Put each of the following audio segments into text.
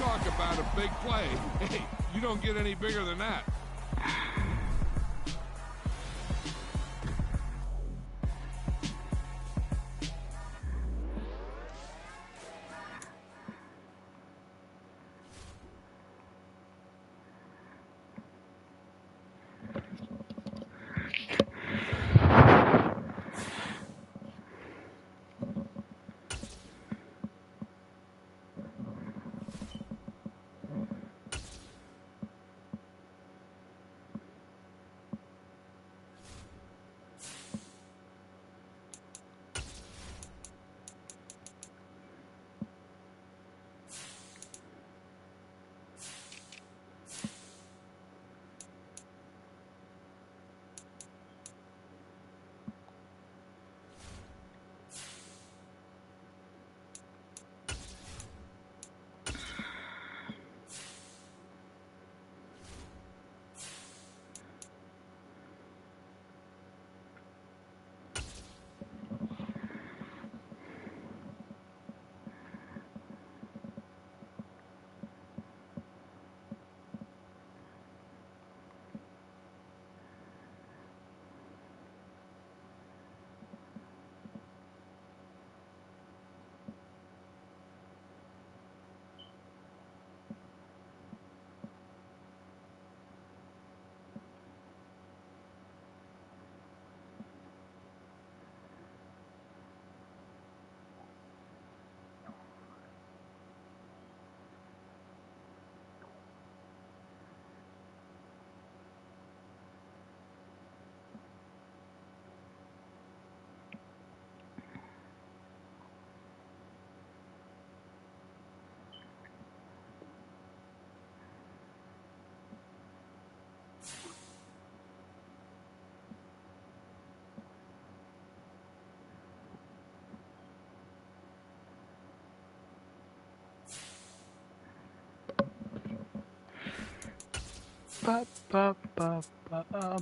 talk about a big play. Hey, you don't get any bigger than that.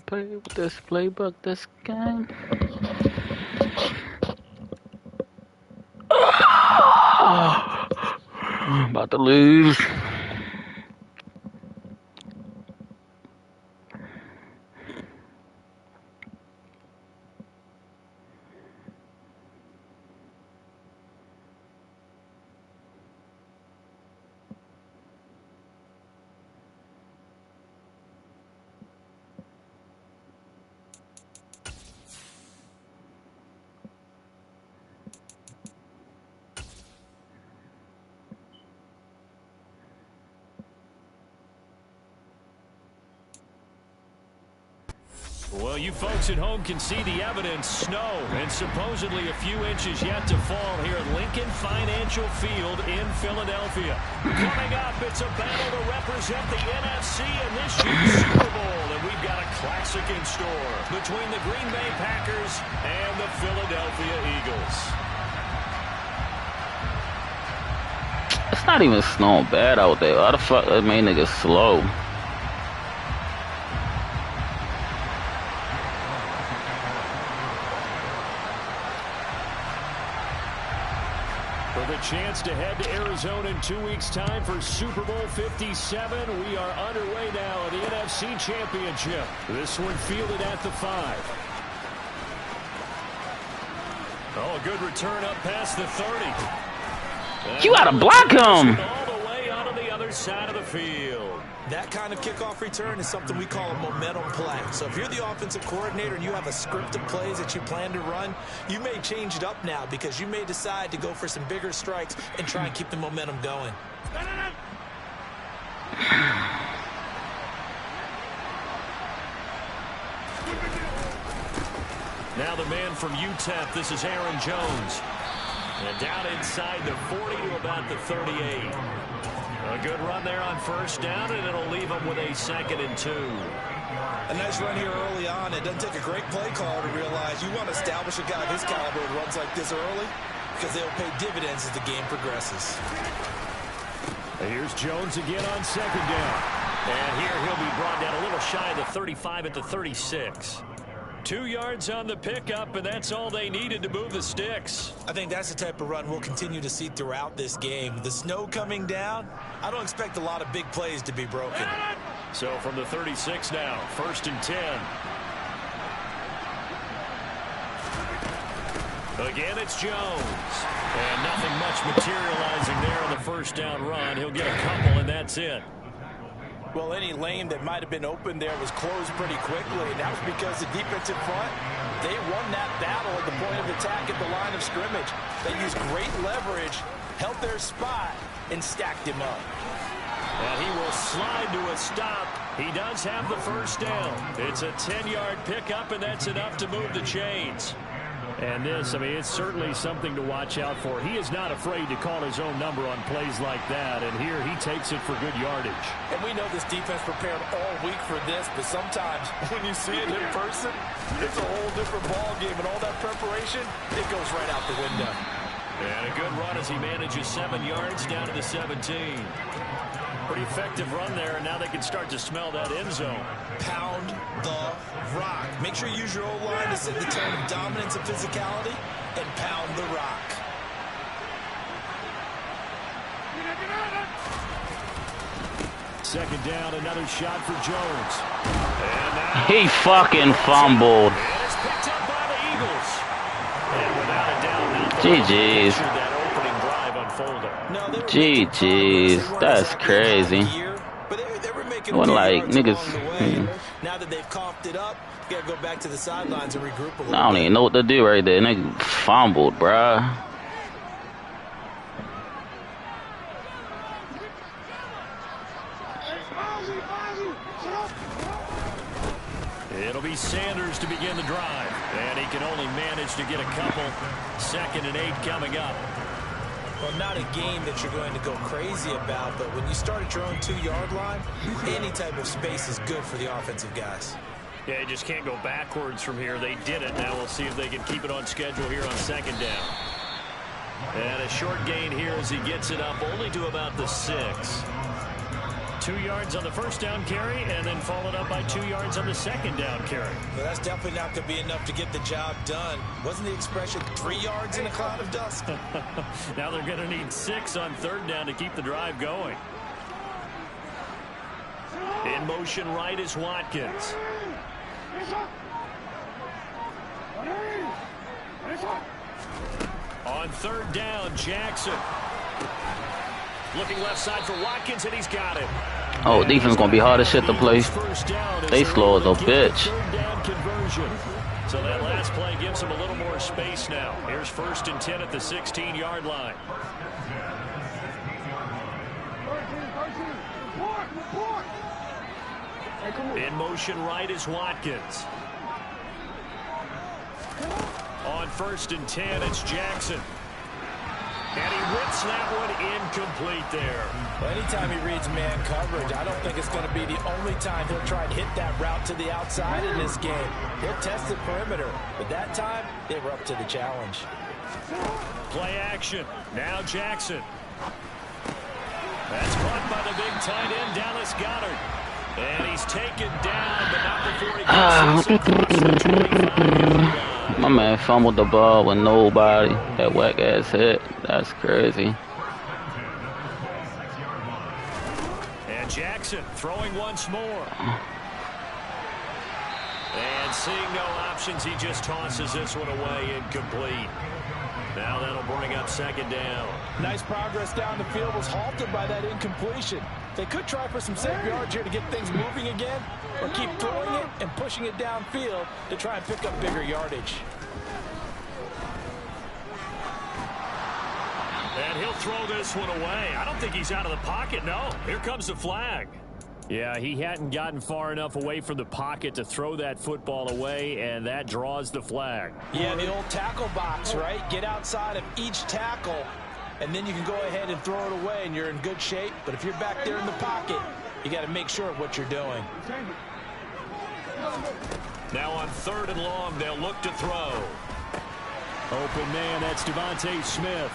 Play with this playbook, this game. I'm about to lose. Well, you folks at home can see the evidence. Snow and supposedly a few inches yet to fall here at Lincoln Financial Field in Philadelphia. Coming up, it's a battle to represent the NFC in this year's Super Bowl. And we've got a classic in store between the Green Bay Packers and the Philadelphia Eagles. It's not even snowing bad out there. Why the fuck that main nigga slow? For the chance to head to Arizona in 2 weeks' time for Super Bowl 57, we are underway now in the NFC Championship. This one fielded at the 5. Oh, a good return up past the 30. You gotta block him! All the way out on the other side of the field. That kind of kickoff return is something we call a momentum play. So if you're the offensive coordinator and you have a script of plays that you plan to run, you may change it up now because you may decide to go for some bigger strikes and try and keep the momentum going. Now the man from UTEP, this is Aaron Jones. And down inside the 40 to about the 38. A good run there on first down, and it'll leave them with a 2nd and 2. A nice run here early on. It doesn't take a great play caller to realize you want to establish a guy of his caliber who runs like this early because they'll pay dividends as the game progresses. And here's Jones again on 2nd down. And here he'll be brought down a little shy of the 35 at the 36. 2 yards on the pickup, and that's all they needed to move the sticks. I think that's the type of run we'll continue to see throughout this game. The snow coming down, I don't expect a lot of big plays to be broken. So from the 36 now, 1st and 10. Again, it's Jones. And nothing much materializing there on the 1st down run. He'll get a couple, and that's it. Well, any lane that might have been open there was closed pretty quickly, and that was because the defensive front, they won that battle at the point of attack at the line of scrimmage. They used great leverage, held their spot, and stacked him up. And he will slide to a stop. He does have the 1st down. It's a 10-yard pickup, and that's enough to move the chains. And this, I mean, it's certainly something to watch out for. He is not afraid to call his own number on plays like that, and here he takes it for good yardage. And we know this defense prepared all week for this, but sometimes when you see it in person, it's a whole different ball game, and all that preparation, it goes right out the window. And a good run as he manages 7 yards down to the 17. Pretty effective run there, and now they can start to smell that end zone. Pound the rock. Make sure you use your O-line to set the tone of dominance and physicality, and pound the rock. Second down, another shot for Jones. He fucking fumbled. And it's picked up by the Eagles. And without a doubt, GG's. that opening drive unfolded. GG's. That's crazy. What, like, niggas. Now that they've coughed it up, you gotta go back to the sidelines and regroup a little bit. I don't even know what to do right there. Nigga fumbled, bruh. It'll be Sanders to begin the drive. And he can only manage to get a couple. 2nd and 8 coming up. Well, not a game that you're going to go crazy about, but when you start at your own 2-yard line, any type of space is good for the offensive guys. Yeah, you just can't go backwards from here. They did it. Now we'll see if they can keep it on schedule here on 2nd down. And a short gain here as he gets it up only to about the 6. 2 yards on the 1st down carry, and then followed up by 2 yards on the 2nd down carry. Well, that's definitely not going to be enough to get the job done. Wasn't the expression 3 yards in a cloud of dust? Now they're going to need 6 on 3rd down to keep the drive going. In motion right is Watkins. On 3rd down, Jackson. Looking left side for Watkins, and he's got it. Oh, defense gonna be hard as shit to play. They slow as a bitch. So that last play gives him a little more space now. Here's 1st and 10 at the 16-yard line. In motion right is Watkins. On 1st and 10, it's Jackson. And he rips that one incomplete there. Well, anytime he reads man coverage, I don't think it's going to be the only time he'll try and hit that route to the outside in this game. He'll test the perimeter, but that time, they were up to the challenge. Play action. Now Jackson. That's caught by the big tight end, Dallas Goedert. And he's taken down, but not before he gets My man fumbled the ball with nobody. That whack ass hit. That's crazy. And Jackson throwing once more. And seeing no options, he just tosses this one away incomplete. Now that'll bring up 2nd down. Nice progress down the field was halted by that incompletion. They could try for some safe yards here to get things moving again, or keep throwing it and pushing it downfield to try and pick up bigger yardage. And he'll throw this one away. I don't think he's out of the pocket, no. Here comes the flag. Yeah, he hadn't gotten far enough away from the pocket to throw that football away, and that draws the flag. Yeah, the old tackle box, right? Get outside of each tackle, and then you can go ahead and throw it away, and you're in good shape. But if you're back there in the pocket, you got to make sure of what you're doing. Now on 3rd and long, they'll look to throw. Open man, that's Devontae Smith.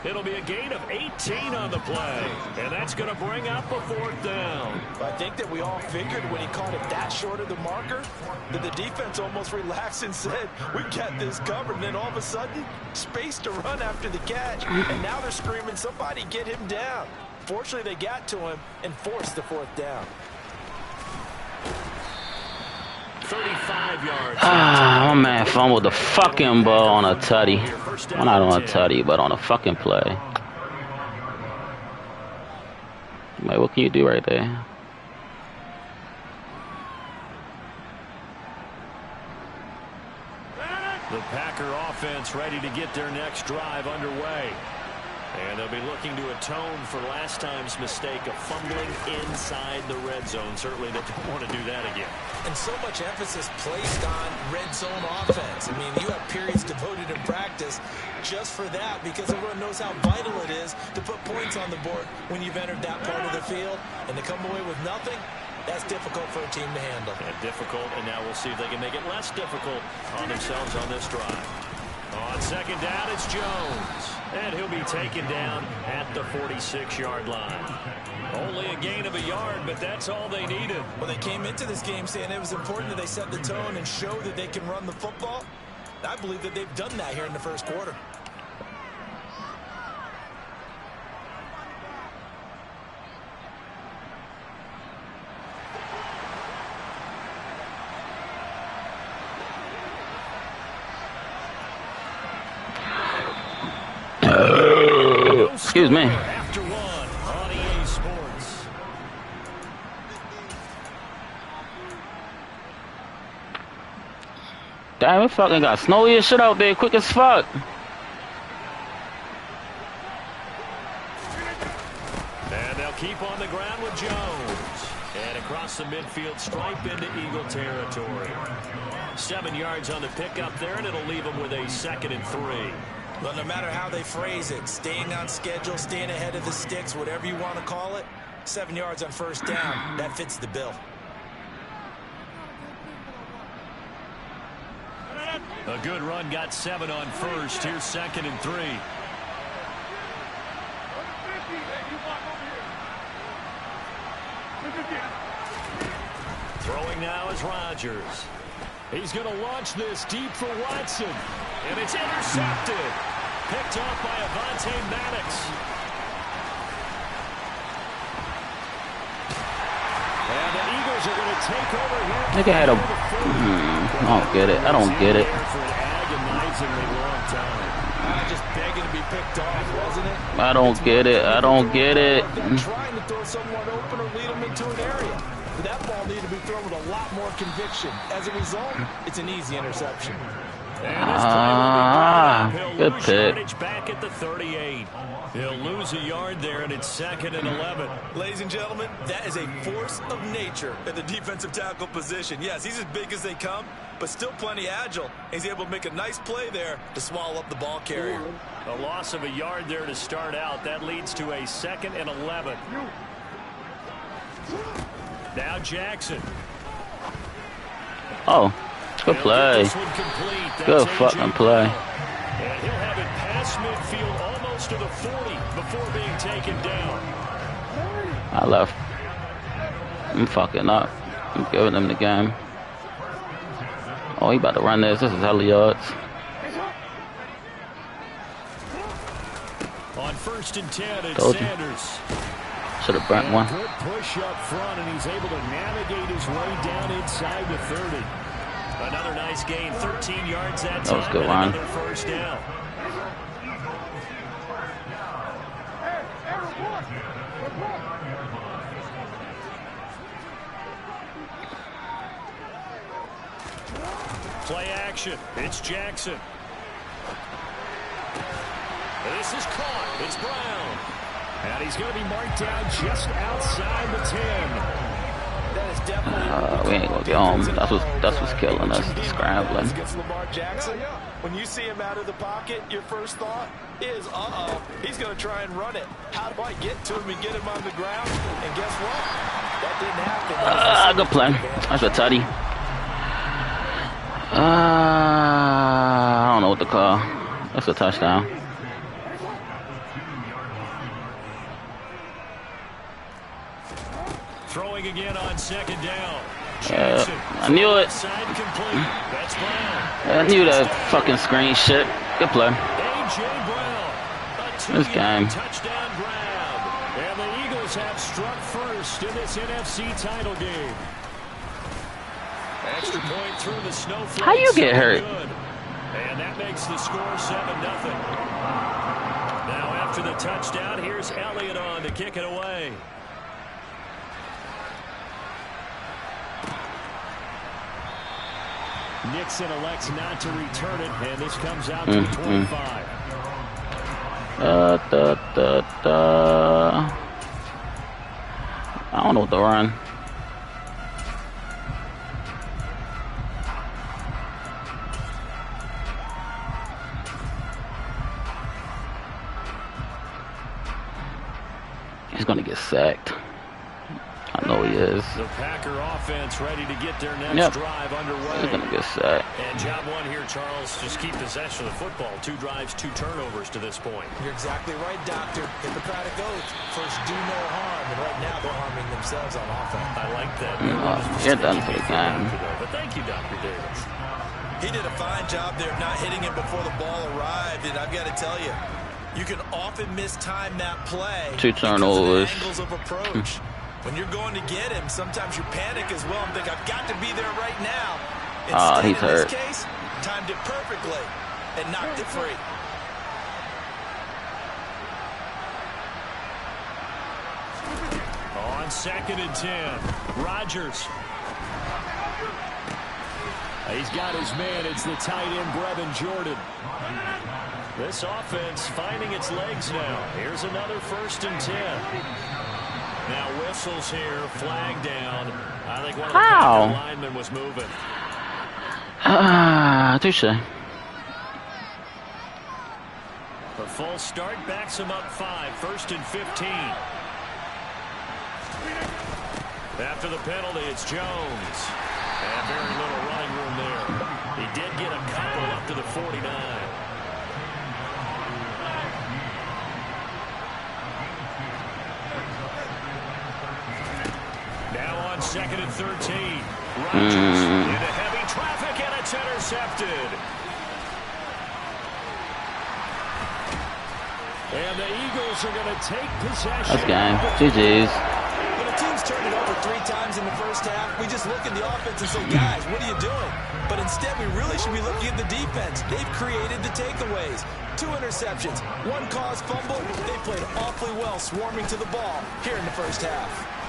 It'll be a gain of 18 on the play, and that's going to bring up a 4th down. I think that we all figured when he caught it that short of the marker that the defense almost relaxed and said, we got this covered. And then all of a sudden, space to run after the catch. And now they're screaming, somebody get him down. Fortunately, they got to him and forced the 4th down. 35 yards. My man fumbled the fucking ball on a tutty. Well, not on a tutty, but on a fucking play. Like, what can you do right there? The Packer offense ready to get their next drive underway. And they'll be looking to atone for last time's mistake of fumbling inside the red zone. Certainly they don't want to do that again. And so much emphasis placed on red zone offense. I mean, you have periods devoted in practice just for that because everyone knows how vital it is to put points on the board when you've entered that part of the field. And to come away with nothing, that's difficult for a team to handle. And difficult, and now we'll see if they can make it less difficult on themselves on this drive. On 2nd down, it's Jones. And he'll be taken down at the 46-yard line. Only a gain of a yard, but that's all they needed. Well, they came into this game saying it was important that they set the tone and show that they can run the football. I believe that they've done that here in the first quarter. Excuse me. After 1 on EA Sports. Damn, it fucking got snowy as shit out there quick as fuck. And they'll keep on the ground with Jones. And across the midfield stripe into Eagle territory. 7 yards on the pickup there, and it'll leave them with a 2nd and 3. Well, no matter how they phrase it, staying on schedule, staying ahead of the sticks, whatever you want to call it, 7 yards on 1st down, that fits the bill. A good run got 7 on 1st. Here's 2nd and 3. Throwing now is Rodgers. He's going to launch this deep for Watson. And it's intercepted. Picked off by Avonte Maddox. And the Eagles are going to take over here. Nigga had a... I don't get it. I don't get it. Just begging to be picked off, wasn't it? I don't get it. I don't get it. Trying to throw someone open or lead them into an area. But that ball needed to be thrown with a lot more conviction. As a result, it's an easy interception. Good pick. Back at the 38. He'll lose a yard there, and it's 2nd and 11. Ladies and gentlemen, that is a force of nature at the defensive tackle position. Yes, he's as big as they come, but still plenty agile. He's able to make a nice play there to swallow up the ball carrier. A loss of a yard there to start out. That leads to a 2nd and 11. Now Jackson. Oh, good play. Good fucking play. And he'll have it past midfield almost to the 40 before being taken down. I left. I'm fucking up. I'm giving them the game. Oh, he about to run this. This is hella yards. On 1st and 10, it's Told you. Sanders. Should have burnt one. Good push up front, and he's able to navigate his way down inside the 30. Another nice gain, 13 yards that time. That was a good line. Another 1st down. Play action. It's Jackson. This is caught. It's Brown. And he's going to be marked down just outside the 10. That is definitely We ain't gonna get home. That's what's killing us. Scrambling. Against Lamar Jackson. When you see him out of the pocket, your first thought is, he's going to try and run it. How do I get to him and get him on the ground? And guess what? That didn't happen. Good play. That's a tutty. I don't know what to call. That's a touchdown. Throwing again on second down. I knew it. That's Brown. I knew that fucking screen shit. Good play. A.J. Brown. This game. Touchdown grab. And the Eagles have struck first in this NFC title game. Extra point through the snowflake. How you get hurt? And that makes the score 7-0. Now after the touchdown, here's Elliott on to kick it away. Nixon elects not to return it, and this comes out to 25. I don't know what to run. He's gonna get sacked. I know he is. The Packer offense ready to get their next drive underway. He's gonna get sacked. And job one here, Charles. Just keep possession of the football. 2 drives, 2 turnovers to this point. You're exactly right, Doctor. Hippocratic oath. First, do no harm. And right now, they're harming themselves on offense. I like that. You're done for the game. But thank you, Dr. Davis. He did a fine job there of not hitting it before the ball arrived. And I've got to tell you, you can often mistime that play 2 turnovers. because of the angles of approach. When you're going to get him, sometimes you panic as well and think, I've got to be there right now. Instead, he's hurt. In this case, timed it perfectly and knocked it free. On 2nd and 10, Rodgers. He's got his man. It's the tight end, Brevin Jordan. This offense finding its legs now. Here's another 1st and 10. Now whistles here, flag down. I think one of the Packer linemen was moving. Touche. The full start backs him up 5, 1st and 15. After the penalty, it's Jones. And very little running room there. He did get a couple up to the 49. Now on 2nd and 13. Rodgers into heavy traffic, and it's intercepted. And the Eagles are going to take possession. That's game. GG's. When a team's turned it over 3 times in the first half, we just look at the offense and say, guys, what are you doing? But instead, we really should be looking at the defense. They've created the takeaways. 2 interceptions, 1 caused fumble. They played awfully well swarming to the ball here in the first half.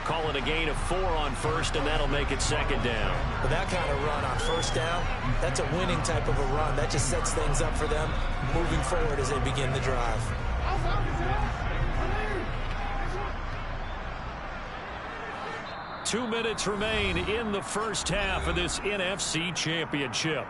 Call it a gain of 4 on 1st, and that'll make it 2nd down. With that kind of run on 1st down, that's a winning type of a run. That just sets things up for them moving forward as they begin the drive. Two minutes remain in the first half of this NFC Championship.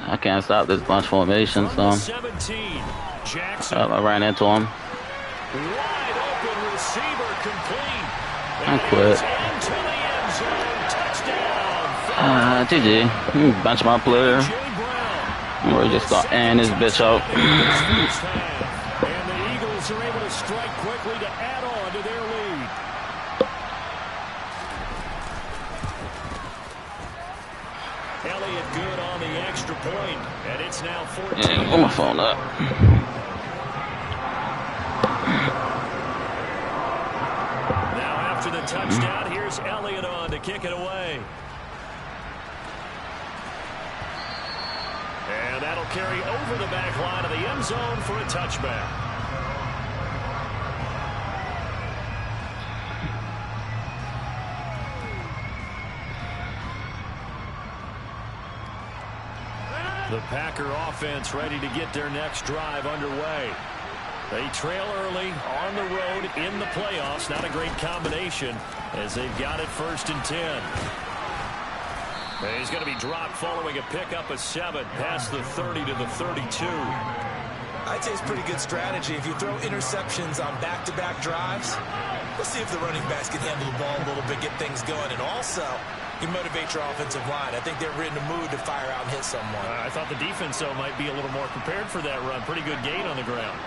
I can't stop this bunch formation, so 17, Jackson. I ran into him. Wide open receiver complete. I quit. Into the end zone. Touchdown. GG. Bunch my player. We're just gonna end this bitch out. And the Eagles are able to strike quickly to add on to their lead. Elliott good on the extra point, and it's now 14. Yeah, put my phone up. Now after the touchdown, here's Elliott on to kick it away. And that'll carry over the back line of the end zone for a touchback. The Packer offense ready to get their next drive underway. They trail early on the road in the playoffs. Not a great combination as they've got it 1st and 10. He's going to be dropped following a pickup of 7 past the 30 to the 32. I'd say it's pretty good strategy. If you throw interceptions on back-to-back drives, Let's see if the running backs can handle the ball a little bit, get things going, and also you motivate your offensive line. I think they're in the mood to fire out and hit someone. I thought the defense, though, might be a little more prepared for that run. Pretty good gain on the ground.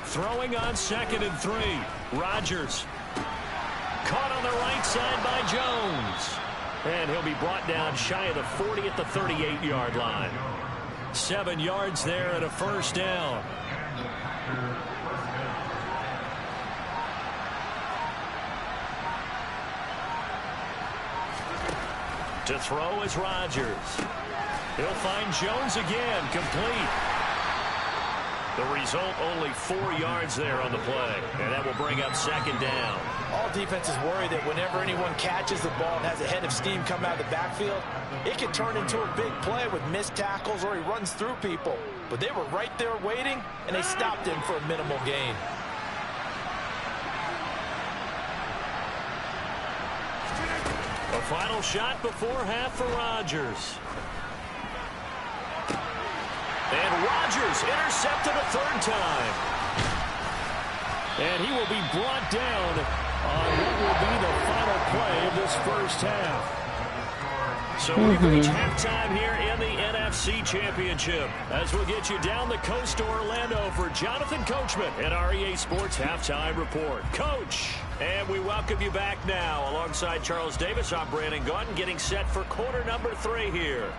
Throwing on 2nd and 3. Rodgers. Caught on the right side by Jones. And he'll be brought down shy of the 40 at the 38-yard line. 7 yards there and a first down. To throw is Rodgers. He'll find Jones again, complete. The result, only 4 yards there on the play, and that will bring up 2nd down. All defenses worry that whenever anyone catches the ball and has a head of steam come out of the backfield, it can turn into a big play with missed tackles or he runs through people. But they were right there waiting, and they stopped him for a minimal gain. A final shot before half for Rodgers. And Rodgers intercepted a 3rd time. And he will be brought down on what will be the final play of this first half. So we've reached halftime here in the NFC Championship as we'll get you down the coast to Orlando for Jonathan Coachman at REA Sports Halftime Report. Coach, and we welcome you back now alongside Charles Davis. I'm Brandon Gaudin getting set for quarter number 3 here.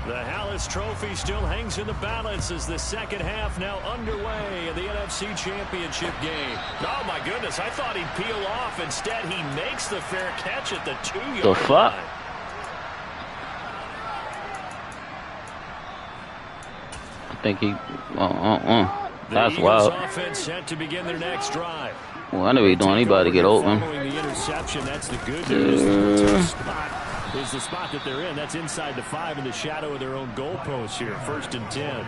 The Hallis Trophy still hangs in the balance as the second half now underway in the NFC Championship game. Oh, my goodness. I thought he'd peel off. Instead, he makes the fair catch at the 2-yard line. I think he... That's wild. The offense set to begin their next drive. Well, I know he's doing. He about to get open. Following the interception, that's the good news. The spot is the spot that they're in. That's inside the 5 in the shadow of their own goalpost here. 1st and 10.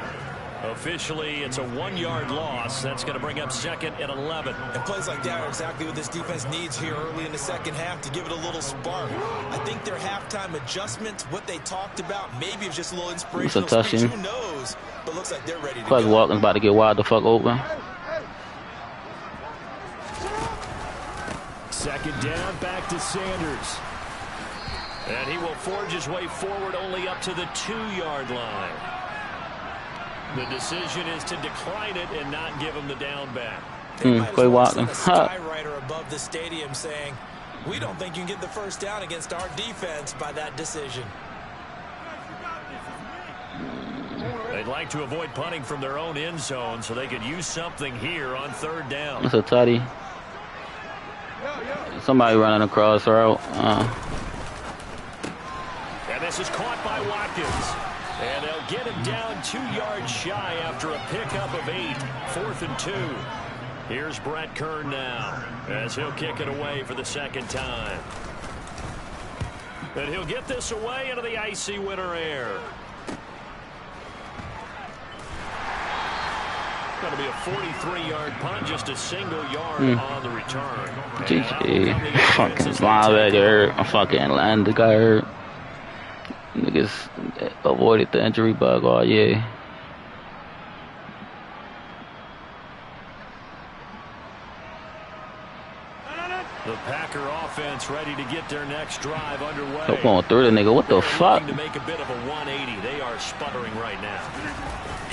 Officially, it's a 1-yard loss. That's going to bring up 2nd and 11. And plays like that are exactly what this defense needs here early in the second half to give it a little spark. I think their halftime adjustments, what they talked about, maybe it's just a little inspirational speech. Who knows? But looks like they're ready to go. Walton's about to get wide the fuck open. 2nd down, back to Sanders. And he will forge his way forward only up to the 2-yard line. The decision is to decline it and not give him the down back. Quay Walton. Skywriter above the stadium saying, we don't think you can get the first down against our defense by that decision. They'd like to avoid punting from their own end zone so they could use something here on 3rd down. That's a tutty. Somebody running across route. And this is caught by Watkins. And they'll get him down 2 yards shy after a pickup of 8. 4th and 2. Here's Brett Kern now as he'll kick it away for the 2nd time. And he'll get this away into the icy winter air. Going to be a 43-yard punt, just a single yard on the return. GG. Fucking linebacker hurt. My fucking linebacker hurt. Niggas avoided the injury bug all year. The Packer offense ready to get their next drive underway. They're going through the nigga. What the fuck? To make a bit of a 180. They are sputtering right now.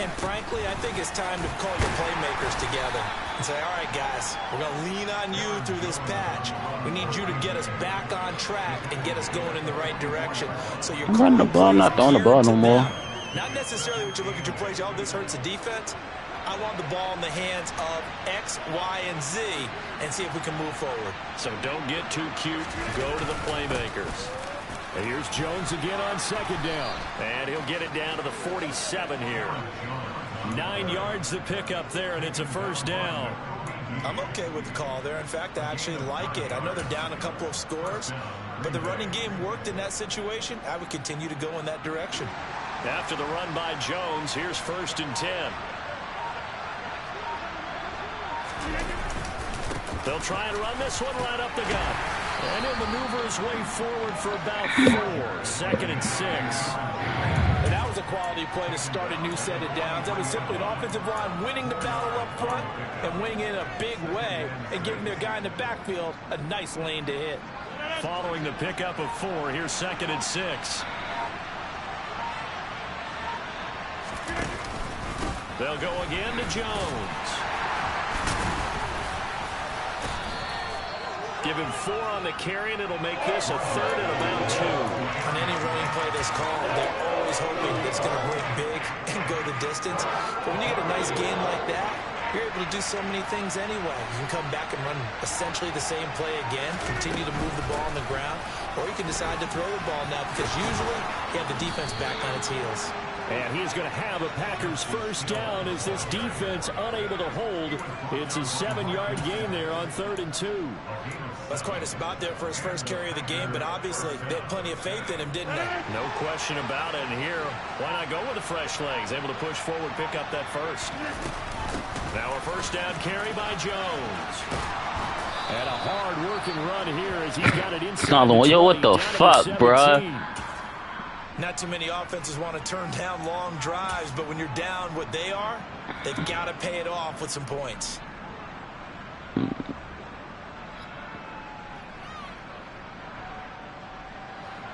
And frankly, I think it's time to call your playmakers together and say, all right, guys, we're going to lean on you through this patch. We need you to get us back on track and get us going in the right direction. So you're running the ball, I'm not throwing the ball no more. Not necessarily what you look at your plays, oh, this hurts the defense. I want the ball in the hands of X, Y, and Z and see if we can move forward. So don't get too cute. Go to the playmakers. And here's Jones again on 2nd down. And he'll get it down to the 47 here. 9 yards to pick up there, and it's a 1st down. I'm okay with the call there. In fact, I actually like it. I know they're down a couple of scores, but the running game worked in that situation. I would continue to go in that direction. After the run by Jones, here's 1st and 10. They'll try and run this one right up the gut. And he'll maneuver his way forward for about 4. 2nd and 6. And that was a quality play to start a new set of downs. That was simply an offensive line winning the battle up front and winning in a big way and giving their guy in the backfield a nice lane to hit. Following the pickup of 4, here's 2nd and 6. They'll go again to Jones. Give him 4 on the carry, and it'll make this a 3rd and about 2. On any running play that's called, they're always hoping that it's going to break big and go the distance. But when you get a nice gain like that, you're able to do so many things anyway. You can come back and run essentially the same play again, continue to move the ball on the ground, or you can decide to throw the ball now because usually you have the defense back on its heels. And he's going to have a Packers first down as this defense unable to hold. It's a 7-yard gain there on 3rd and 2. That's quite a spot there for his first carry of the game, but obviously they had plenty of faith in him, didn't they? No question about it. And here, why not go with the fresh legs? Able to push forward, pick up that first. Now a first down carry by Jones. And a hard-working run here as he's got it inside. Yo, what the fuck, bruh? Not too many offenses want to turn down long drives, but when you're down what they are, they've got to pay it off with some points.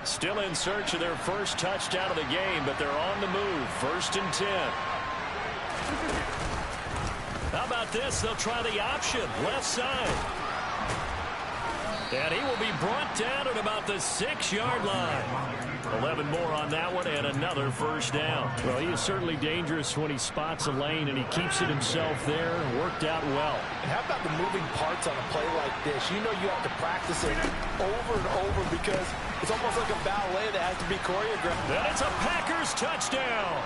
Still in search of their first touchdown of the game, but they're on the move. 1st and 10. How about this? They'll try the option. Left side. And he will be brought down at about the 6-yard line. 11 more on that one and another first down. Well, he is certainly dangerous when he spots a lane and he keeps it himself there. Worked out well. And how about the moving parts on a play like this? You know you have to practice it over and over because it's almost like a ballet that has to be choreographed. And it's a Packers touchdown.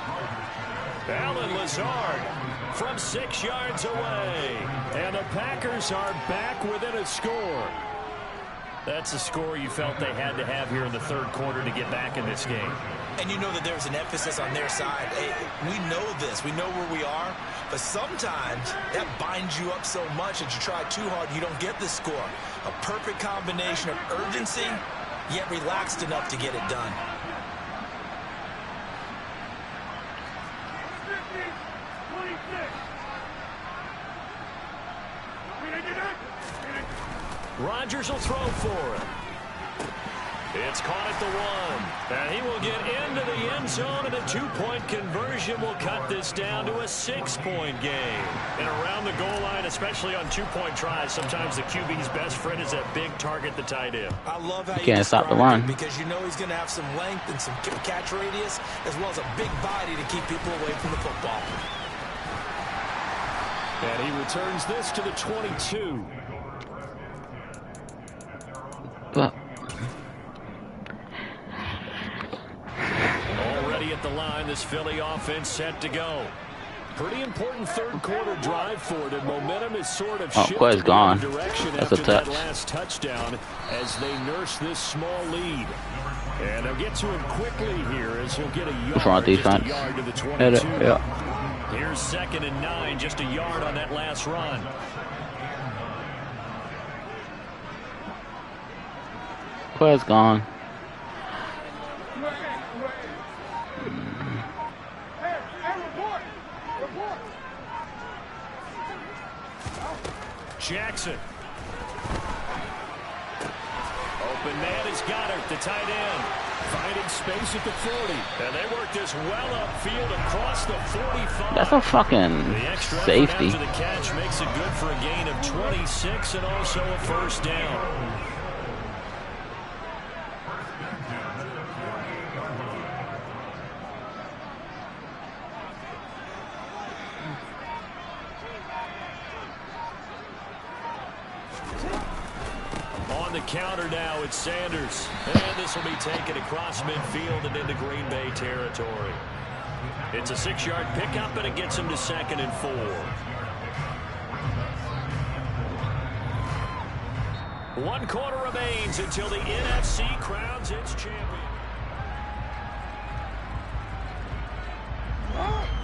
Alan Lazard from 6 yards away. And the Packers are back within a score. That's a score you felt they had to have here in the 3rd quarter to get back in this game. And you know that there's an emphasis on their side. Hey, we know this. We know where we are. But sometimes that binds you up so much that you try too hard, you don't get the score. A perfect combination of urgency, yet relaxed enough to get it done. Rodgers will throw for it. It's caught at the 1. And he will get into the end zone, and a 2-point conversion will cut this down to a 6-point game. And around the goal line, especially on 2-point tries, sometimes the QB's best friend is that big target, the tight end. I love how you can't stop the run because you know he's going to have some length and some catch radius, as well as a big body to keep people away from the football. And he returns this to the 22. Already at the line, this Philly offense set to go. Pretty important 3rd quarter drive for them. Momentum is sort of shifted in the direction after that last touchdown as they nurse this small lead. And they'll get to him quickly here as he'll get a yard, just a yard to the 22. Here's 2nd and 9, just a yard on that last run. Quay's gone. Jackson. Open man is Goddard, the tight end. Finding space at the 40. And they work this well upfield across the 45. That's a fucking the extra safety. After the catch makes it good for a gain of 26 and also a first down. The counter now, it's Sanders. And this will be taken across midfield and into Green Bay territory. It's a 6-yard pickup, and it gets him to 2nd and 4. 1 quarter remains until the NFC crowns its champion.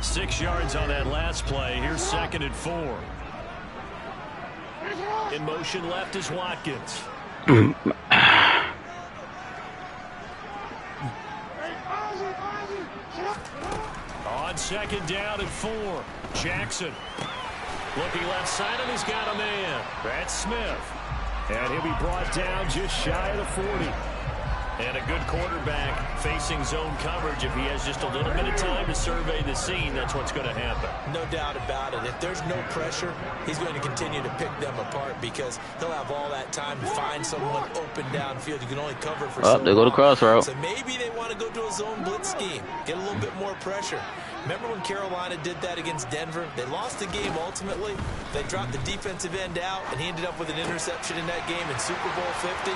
6 yards on that last play. Here's 2nd and 4. In motion left is Watkins. On second down and 4. Jackson. Looking left side, and he's got a man. That's Smith. And he'll be brought down just shy of the 40. And a good quarterback facing zone coverage. If he has just a little bit of time to survey the scene, that's what's going to happen. No doubt about it. If there's no pressure, he's going to continue to pick them apart because he'll have all that time to find someone open downfield. You can only cover for so long. They go to cross route. So maybe they want to go to a zone blitz scheme, get a little bit more pressure. Remember when Carolina did that against Denver? They lost the game ultimately. They dropped the defensive end out, and he ended up with an interception in that game in Super Bowl 50.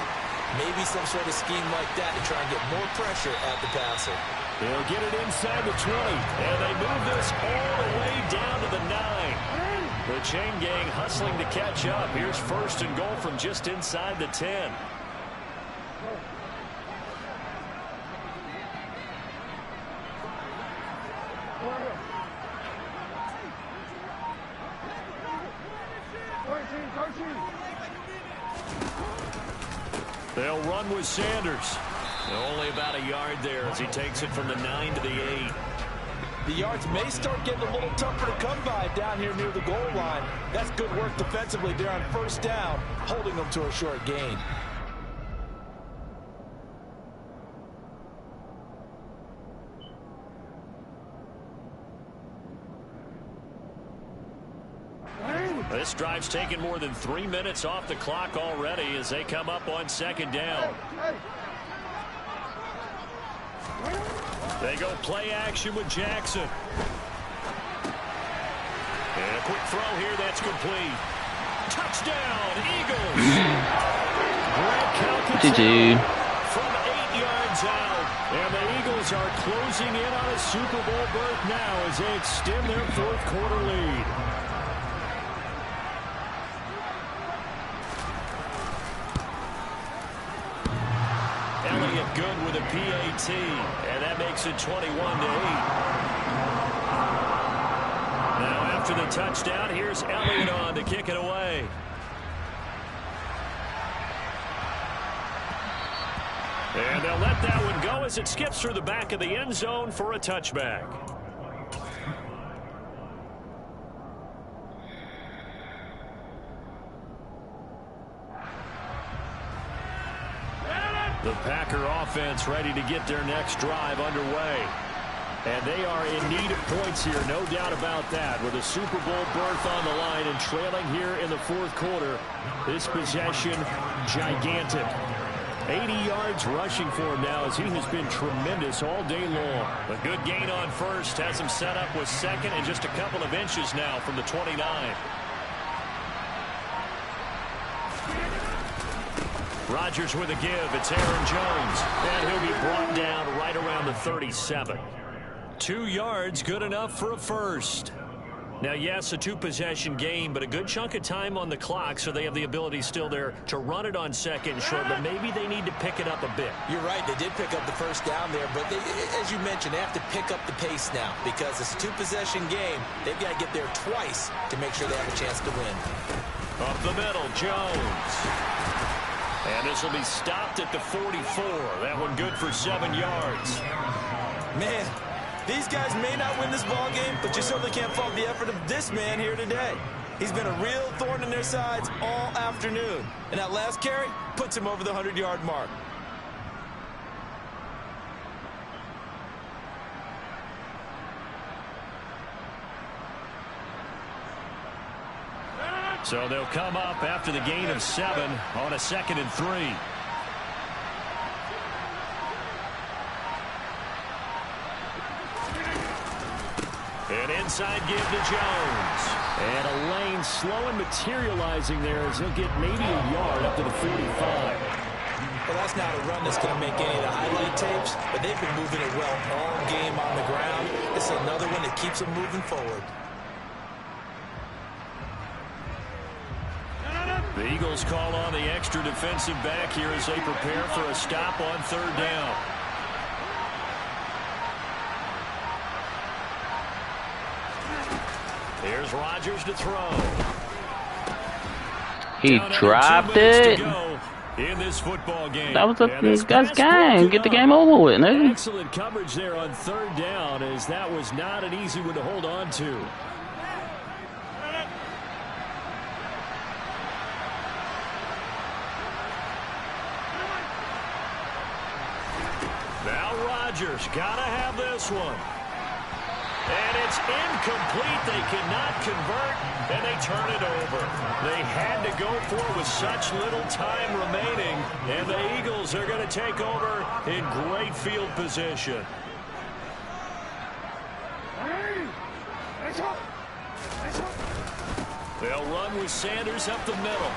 Maybe some sort of scheme like that to try and get more pressure at the passer. They'll get it inside the 20, and they move this all the way down to the 9. The chain gang hustling to catch up. Here's first and goal from just inside the 10. They'll run with Sanders. Only about a yard there as he takes it from the 9 to the 8. The yards may start getting a little tougher to come by down here near the goal line. That's good work defensively there on first down, holding them to a short gain. This drive's taken more than 3 minutes off the clock already as they come up on second down. They go play action with Jackson. And a quick throw here that's complete. Touchdown, Eagles. GG. From 8 yards out. And the Eagles are closing in on a Super Bowl berth now as they extend their fourth quarter lead. Good with a PAT, and that makes it 21 to 8. Now after the touchdown, here's Elliott on to kick it away. And they'll let that one go as it skips through the back of the end zone for a touchback. The Packer offense ready to get their next drive underway. And they are in need of points here, no doubt about that. With a Super Bowl berth on the line and trailing here in the fourth quarter, this possession gigantic. 80 yards rushing for him now as he has been tremendous all day long. A good gain on first has him set up with second and just a couple of inches now from the 29. Rodgers with a give. It's Aaron Jones. And he'll be brought down right around the 37. 2 yards, good enough for a first. Now, yes, a two-possession game, but a good chunk of time on the clock, so they have the ability still there to run it on second and short, but maybe they need to pick it up a bit. You're right. They did pick up the first down there, but they, as you mentioned, they have to pick up the pace now because it's a two-possession game. They've got to get there twice to make sure they have a chance to win. Up the middle, Jones. And this will be stopped at the 44. That one good for 7 yards. Man, these guys may not win this ball game, but you certainly can't fault the effort of this man here today. He's been a real thorn in their sides all afternoon. And that last carry puts him over the 100-yard mark. So they'll come up after the gain of 7 on a 2nd and 3. An inside give to Jones. And a lane slow and materializing there as he'll get maybe a yard up to the 45. Well, that's not a run that's going to make any of the highlight tapes, but they've been moving it well all game on the ground. It's another one that keeps them moving forward. The Eagles call on the extra defensive back here as they prepare for a stop on 3rd down. Here's Rodgers to throw. He Down under 2 dropped minutes to it. go in this football game. That was this that's pass game. broken Get the up. game over with, nigga. Excellent coverage there on 3rd down, as that was not an easy one to hold on to. Now Rodgers gotta have this one. And it's incomplete. They cannot convert, and they turn it over. They had to go for it with such little time remaining, and the Eagles are going to take over in great field position. They'll run with Sanders up the middle.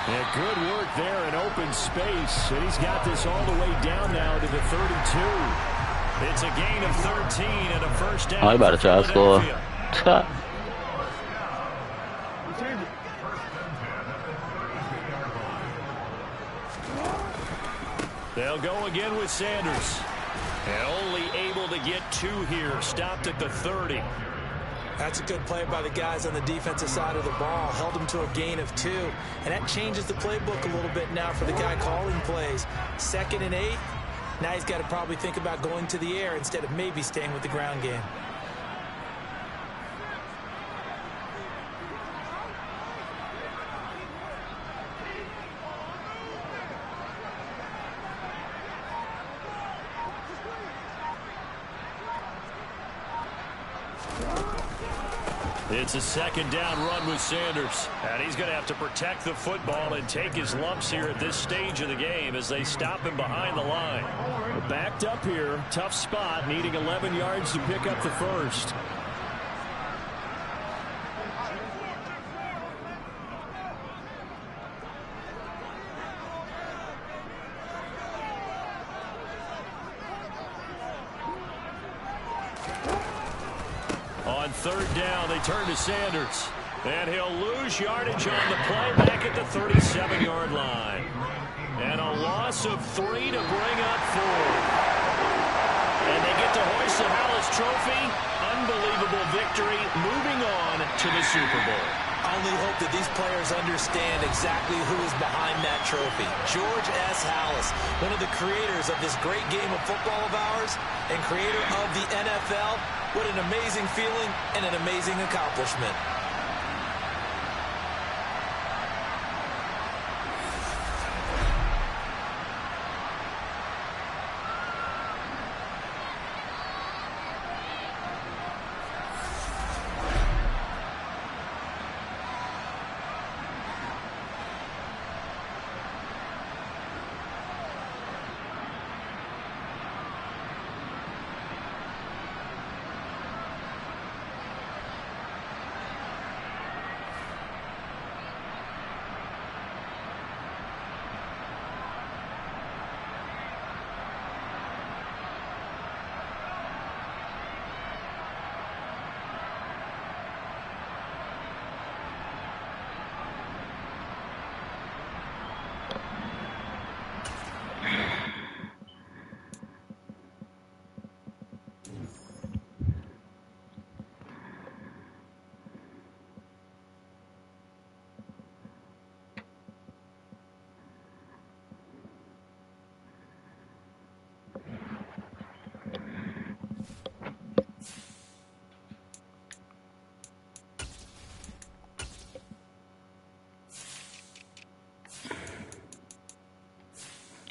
And good work there in open space, and he's got this all the way down now to the 32. It's a gain of 13 and a first down. Oh, he about to try to score. They'll go again with Sanders. And only able to get 2 here. Stopped at the 30. That's a good play by the guys on the defensive side of the ball. Held them to a gain of 2. And that changes the playbook a little bit now for the guy calling plays. 2nd and 8. Now he's got to probably think about going to the air instead of maybe staying with the ground game. It's a 2nd down run with Sanders. And he's going to have to protect the football and take his lumps here at this stage of the game as they stop him behind the line. We're backed up here. Tough spot, needing 11 yards to pick up the first. On 3rd down, they turn to Sanders. And he'll lose yardage on the play back at the 37-yard line. And a loss of 3 to bring up 4. And they get to hoist the Hallis Trophy. Unbelievable victory, moving on to the Super Bowl. I only hope that these players understand exactly who is behind that trophy. George S. Hallis, one of the creators of this great game of football of ours and creator of the NFL. What an amazing feeling and an amazing accomplishment.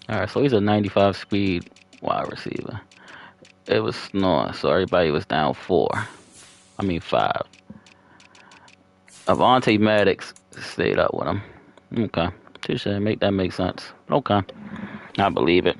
All right, so he's a 95 speed wide receiver. It was snowing, so everybody was down 5. Avonte Maddox stayed up with him. Okay, touche. That make sense. Okay, I believe it.